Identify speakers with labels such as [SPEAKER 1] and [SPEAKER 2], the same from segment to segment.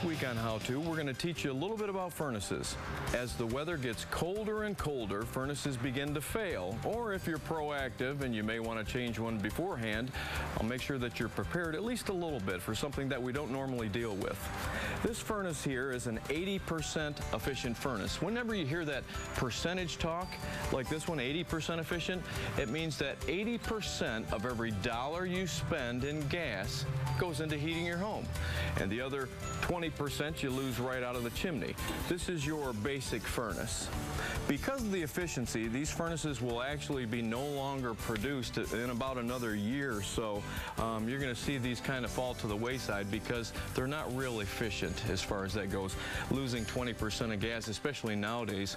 [SPEAKER 1] week on How To, we're going to teach you a little bit about furnaces. As the weather gets colder and colder, furnaces begin to fail. Or if you're proactive and you may want to change one beforehand, I'll make sure that you're prepared at least a little bit for something that we don't normally deal with. This furnace here is an 80% efficient furnace. Whenever you hear that percentage talk, like this one, 80% efficient, it means that 80% of every dollar you spend in gas goes into heating your home. And the other 20% you lose right out of the chimney. This is your basic furnace. Because of the efficiency, these furnaces will actually be no longer produced in about another year or so. You're going to see these kind of fall to the wayside because they're not real efficient as far as that goes. Losing 20% of gas, especially nowadays,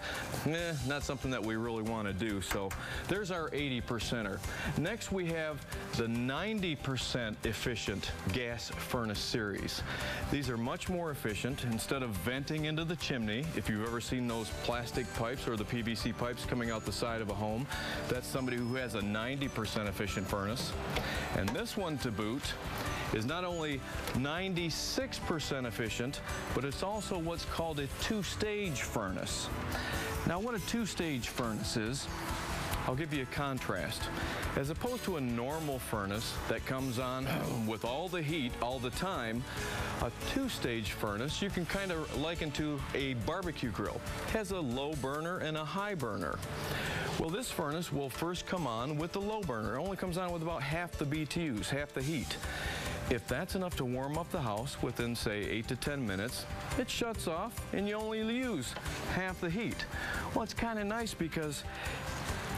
[SPEAKER 1] not something that we really want to do. So there's our 80%er. Next we have the 90% efficient gas furnace series. These are much more efficient. Instead of venting into the chimney, if you've ever seen those plastic pipes or the PVC pipes coming out the side of a home, that's somebody who has a 90% efficient furnace. And this one to boot is not only 96% efficient, but it's also what's called a two-stage furnace. Now, what a two-stage furnace is, I'll give you a contrast. As opposed to a normal furnace that comes on with all the heat all the time, a two-stage furnace you can kind of liken to a barbecue grill. It has a low burner and a high burner. Well, this furnace will first come on with the low burner. It only comes on with about half the BTUs, half the heat. If that's enough to warm up the house within, say, 8 to 10 minutes, it shuts off and you only use half the heat. Well, it's kind of nice because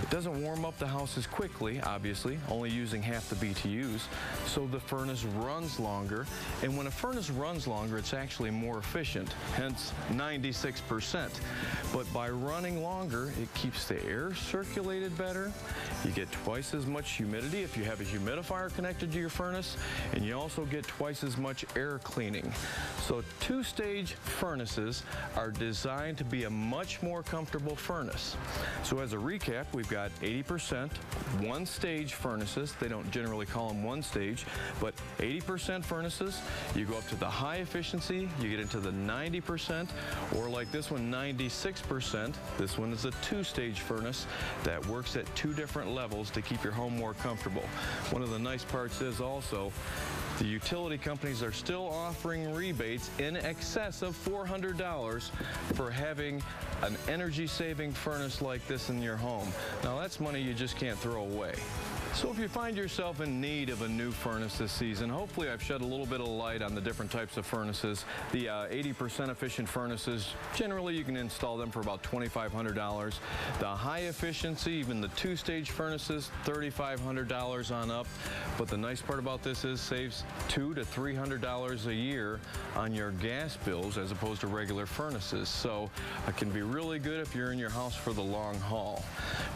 [SPEAKER 1] it doesn't warm up the house as quickly, obviously, only using half the BTUs, so the furnace runs longer. And when a furnace runs longer, it's actually more efficient, hence 96%. But by running longer, it keeps the air circulated better. You get twice as much humidity if you have a humidifier connected to your furnace, and you also get twice as much air cleaning. So two-stage furnaces are designed to be a much more comfortable furnace. So as a recap, we've got 80% one-stage furnaces. They don't generally call them one-stage, but 80% furnaces. You go up to the high efficiency, you get into the 90%, or like this one, 96%. This one is a two-stage furnace that works at two different levels to keep your home more comfortable. One of the nice parts is also the utility companies are still offering rebates in excess of $400 for having an energy-saving furnace like this in your home. Now, that's money you just can't throw away. So if you find yourself in need of a new furnace this season, hopefully I've shed a little bit of light on the different types of furnaces. The 80% efficient furnaces, generally you can install them for about $2,500. The high efficiency, even the two-stage furnaces, $3,500 on up. But the nice part about this is saves $200 to $300 a year on your gas bills as opposed to regular furnaces. So it can be really good if you're in your house for the long haul.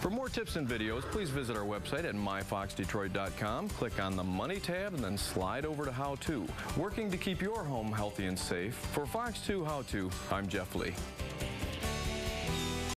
[SPEAKER 1] For more tips and videos, please visit our website at myfoxdetroit.com. Click on the Money tab and then slide over to How To. Working to keep your home healthy and safe. For Fox 2 How To, I'm Jeff Lee.